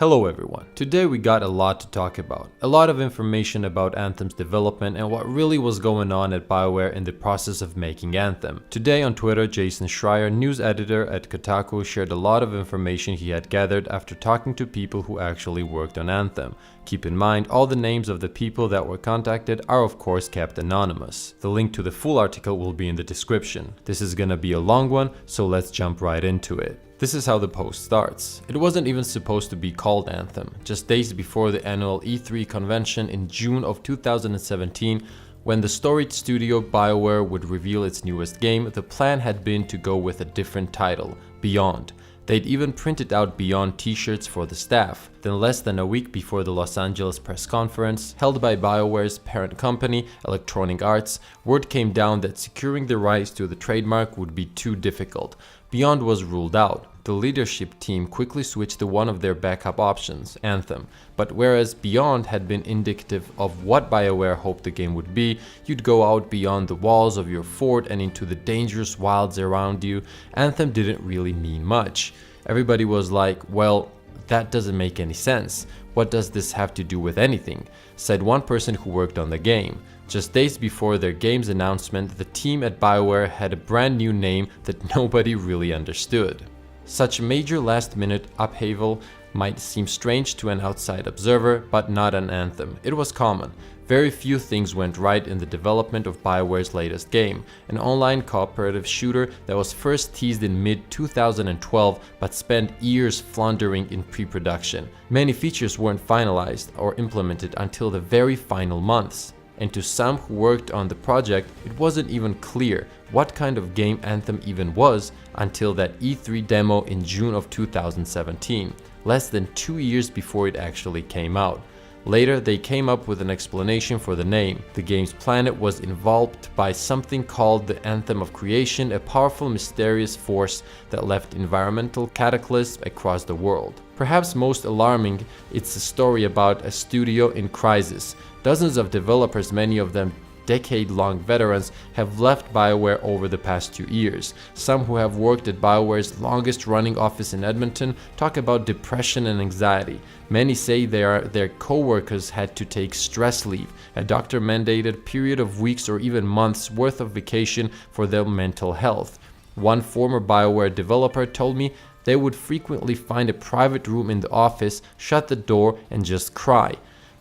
Hello everyone, today we got a lot to talk about. A lot of information about Anthem's development and what really was going on at Bioware in the process of making Anthem. Today on Twitter, Jason Schreier, news editor at Kotaku, shared a lot of information he had gathered after talking to people who actually worked on Anthem. Keep in mind, all the names of the people that were contacted are of course kept anonymous. The link to the full article will be in the description. This is gonna be a long one, so let's jump right into it. This is how the post starts. It wasn't even supposed to be called Anthem. Just days before the annual E3 convention in June of 2017, when the storied studio Bioware would reveal its newest game, the plan had been to go with a different title, Beyond. They'd even printed out Beyond t-shirts for the staff. Then less than a week before the Los Angeles press conference, held by Bioware's parent company, Electronic Arts, word came down that securing the rights to the trademark would be too difficult. Beyond was ruled out. The leadership team quickly switched to one of their backup options, Anthem. But whereas Beyond had been indicative of what Bioware hoped the game would be, you'd go out beyond the walls of your fort and into the dangerous wilds around you, Anthem didn't really mean much. Everybody was like, well, that doesn't make any sense. What does this have to do with anything? Said one person who worked on the game. Just days before their game's announcement, the team at Bioware had a brand new name that nobody really understood. Such major last-minute upheaval might seem strange to an outside observer, but not an Anthem. It was common. Very few things went right in the development of Bioware's latest game, an online cooperative shooter that was first teased in mid-2012 but spent years floundering in pre-production. Many features weren't finalized or implemented until the very final months. And to some who worked on the project, it wasn't even clear what kind of game Anthem even was until that E3 demo in June of 2017, less than 2 years before it actually came out. Later, they came up with an explanation for the name. The game's planet was enveloped by something called the Anthem of Creation, a powerful, mysterious force that left environmental cataclysms across the world. Perhaps most alarming, it's a story about a studio in crisis. Dozens of developers, many of them decade-long veterans, have left Bioware over the past 2 years. Some who have worked at Bioware's longest-running office in Edmonton talk about depression and anxiety. Many say their co-workers had to take stress leave, a doctor-mandated period of weeks or even months worth of vacation for their mental health. One former Bioware developer told me they would frequently find a private room in the office, shut the door, and just cry.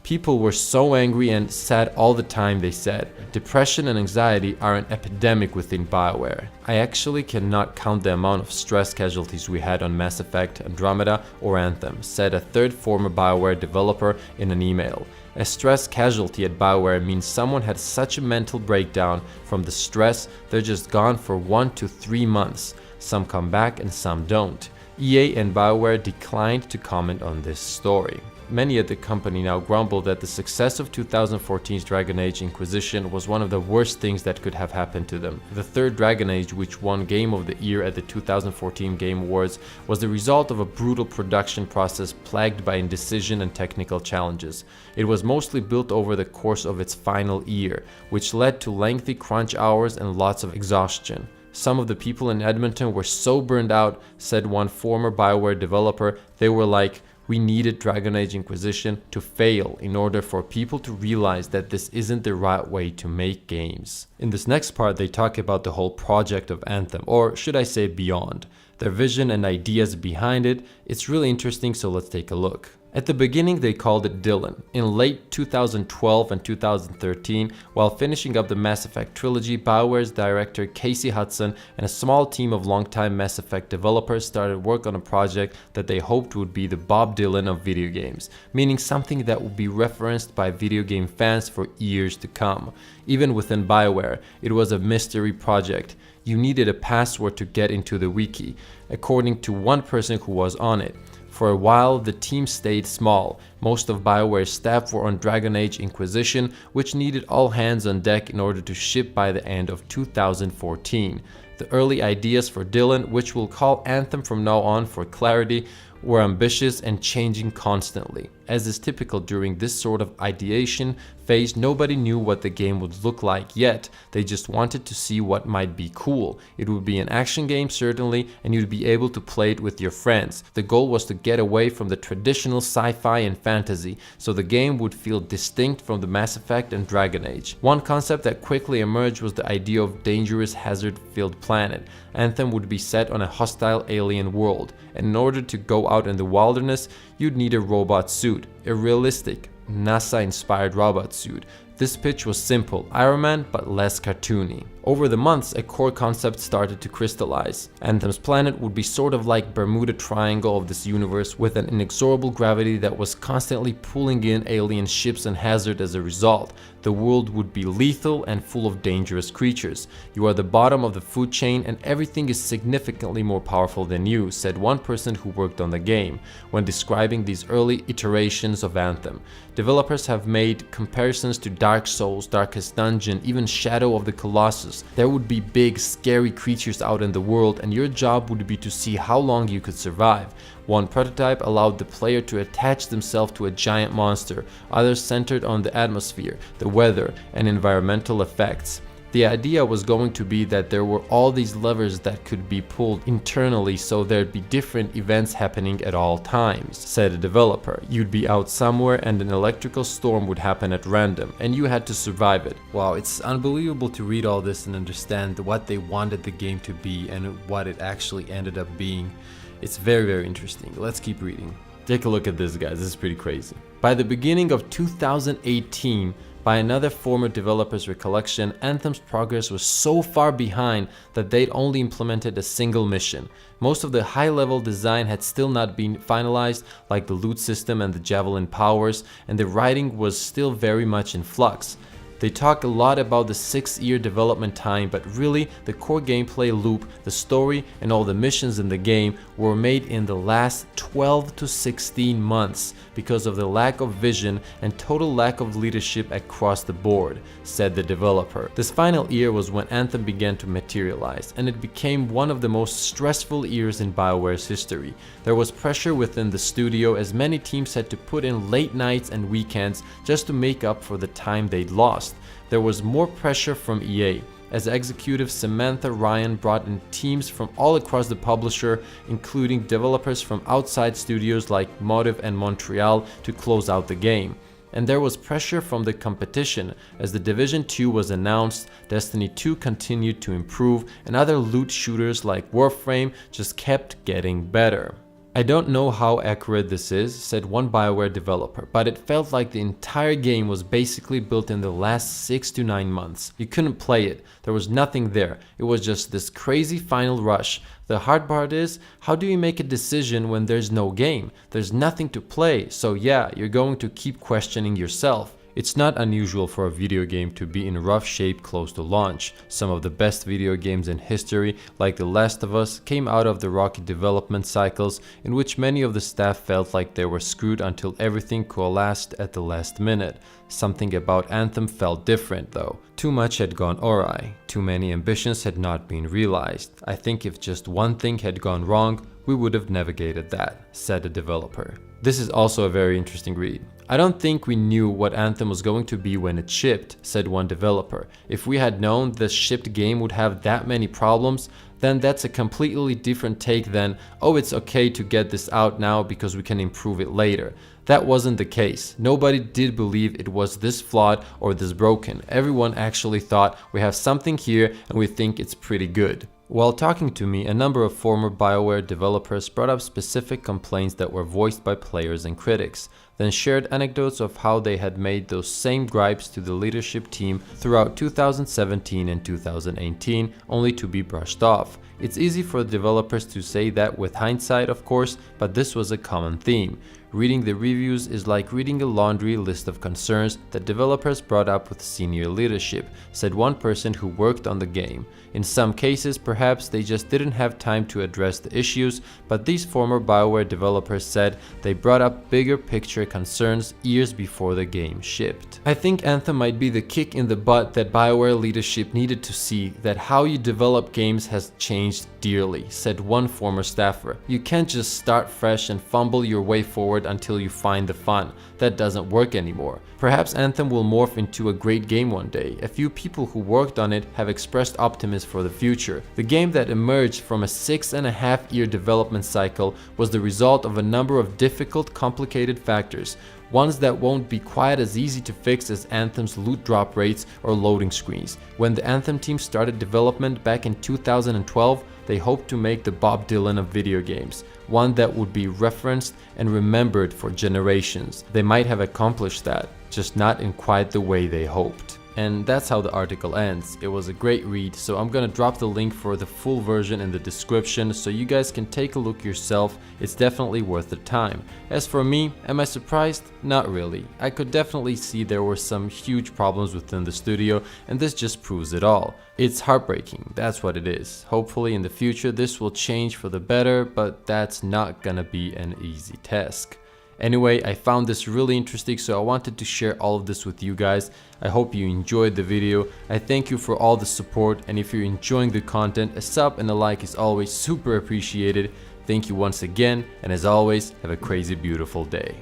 People were so angry and sad all the time, they said. Depression and anxiety are an epidemic within Bioware. I actually cannot count the amount of stress casualties we had on Mass Effect, Andromeda, or Anthem, said a third former Bioware developer in an email. A stress casualty at Bioware means someone had such a mental breakdown from the stress they're just gone for 1 to 3 months. Some come back and some don't. EA and Bioware declined to comment on this story. Many at the company now grumble that the success of 2014's Dragon Age Inquisition was one of the worst things that could have happened to them. The third Dragon Age, which won Game of the Year at the 2014 Game Awards, was the result of a brutal production process plagued by indecision and technical challenges. It was mostly built over the course of its final year, which led to lengthy crunch hours and lots of exhaustion. Some of the people in Edmonton were so burned out, said one former Bioware developer, they were like, we needed Dragon Age Inquisition to fail in order for people to realize that this isn't the right way to make games. In this next part, they talk about the whole project of Anthem, or should I say Beyond, their vision and ideas behind it. It's really interesting, so let's take a look. At the beginning, they called it Dylan. In late 2012 and 2013, while finishing up the Mass Effect trilogy, Bioware's director Casey Hudson and a small team of longtime Mass Effect developers started work on a project that they hoped would be the Bob Dylan of video games, meaning something that would be referenced by video game fans for years to come. Even within Bioware, it was a mystery project. You needed a password to get into the wiki, according to one person who was on it. For a while, the team stayed small. Most of Bioware's staff were on Dragon Age Inquisition, which needed all hands on deck in order to ship by the end of 2014. The early ideas for Dylan, which we'll call Anthem from now on for clarity, were ambitious and changing constantly. As is typical during this sort of ideation phase, nobody knew what the game would look like yet. They just wanted to see what might be cool. It would be an action game certainly, and you'd be able to play it with your friends. The goal was to get away from the traditional sci-fi and fantasy, so the game would feel distinct from the Mass Effect and Dragon Age. One concept that quickly emerged was the idea of dangerous hazard-filled planet. Anthem would be set on a hostile alien world, and in order to go out in the wilderness, you'd need a robot suit, a realistic, NASA-inspired robot suit. This pitch was simple, Iron Man, but less cartoony. Over the months, a core concept started to crystallize. Anthem's planet would be sort of like Bermuda Triangle of this universe, with an inexorable gravity that was constantly pulling in alien ships and hazard as a result. The world would be lethal and full of dangerous creatures. You are the bottom of the food chain and everything is significantly more powerful than you, said one person who worked on the game, when describing these early iterations of Anthem. Developers have made comparisons to Dark Souls, Darkest Dungeon, even Shadow of the Colossus. There would be big, scary creatures out in the world, and your job would be to see how long you could survive. One prototype allowed the player to attach themselves to a giant monster, others centered on the atmosphere, the weather, and environmental effects. The idea was going to be that there were all these levers that could be pulled internally, so there'd be different events happening at all times, said a developer. You'd be out somewhere and an electrical storm would happen at random, and you had to survive it. Wow, it's unbelievable to read all this and understand what they wanted the game to be and what it actually ended up being. It's very, very interesting. Let's keep reading. Take a look at this, guys. This is pretty crazy. By the beginning of 2018, by another former developer's recollection, Anthem's progress was so far behind that they'd only implemented a single mission. Most of the high-level design had still not been finalized, like the loot system and the javelin powers, and the writing was still very much in flux. They talk a lot about the 6-year development time, but really the core gameplay loop, the story, and all the missions in the game were made in the last 12 to 16 months because of the lack of vision and total lack of leadership across the board, said the developer. This final year was when Anthem began to materialize, and it became one of the most stressful years in Bioware's history. There was pressure within the studio as many teams had to put in late nights and weekends just to make up for the time they'd lost. There was more pressure from EA, as executive Samantha Ryan brought in teams from all across the publisher, including developers from outside studios like Motive and Montreal, to close out the game. And there was pressure from the competition, as the Division 2 was announced, Destiny 2 continued to improve, and other loot shooters like Warframe just kept getting better. I don't know how accurate this is, said one Bioware developer, but it felt like the entire game was basically built in the last 6 to 9 months. You couldn't play it, there was nothing there, it was just this crazy final rush. The hard part is, how do you make a decision when there's no game? There's nothing to play, so yeah, you're going to keep questioning yourself. It's not unusual for a video game to be in rough shape close to launch. Some of the best video games in history, like The Last of Us, came out of the rocky development cycles in which many of the staff felt like they were screwed until everything coalesced at the last minute. Something about Anthem felt different though. Too much had gone awry, too many ambitions had not been realized. I think if just one thing had gone wrong, we would have navigated that, said the developer. This is also a very interesting read. I don't think we knew what Anthem was going to be when it shipped, said one developer. If we had known the shipped game would have that many problems, then that's a completely different take than, oh, it's okay to get this out now because we can improve it later. That wasn't the case. Nobody did believe it was this flawed or this broken. Everyone actually thought we have something here and we think it's pretty good. While talking to me, a number of former Bioware developers brought up specific complaints that were voiced by players and critics, then shared anecdotes of how they had made those same gripes to the leadership team throughout 2017 and 2018, only to be brushed off. It's easy for the developers to say that with hindsight, of course, but this was a common theme. Reading the reviews is like reading a laundry list of concerns that developers brought up with senior leadership, said one person who worked on the game. In some cases, perhaps they just didn't have time to address the issues, but these former Bioware developers said they brought up bigger picture concerns years before the game shipped. I think Anthem might be the kick in the butt that Bioware leadership needed to see, that how you develop games has changed dearly, said one former staffer. You can't just start fresh and fumble your way forward until you find the fun. That doesn't work anymore. Perhaps Anthem will morph into a great game one day. A few people who worked on it have expressed optimism for the future. The game that emerged from a 6.5-year development cycle was the result of a number of difficult, complicated factors. Ones that won't be quite as easy to fix as Anthem's loot drop rates or loading screens. When the Anthem team started development back in 2012, they hoped to make the Bob Dylan of video games, one that would be referenced and remembered for generations. They might have accomplished that, just not in quite the way they hoped. And that's how the article ends. It was a great read, so I'm gonna drop the link for the full version in the description so you guys can take a look yourself. It's definitely worth the time. As for me, am I surprised? Not really. I could definitely see there were some huge problems within the studio, and this just proves it all. It's heartbreaking, that's what it is. Hopefully in the future this will change for the better, but that's not gonna be an easy task. Anyway, I found this really interesting, so I wanted to share all of this with you guys. I hope you enjoyed the video. I thank you for all the support, and if you're enjoying the content, a sub and a like is always super appreciated. Thank you once again, and as always, have a crazy beautiful day.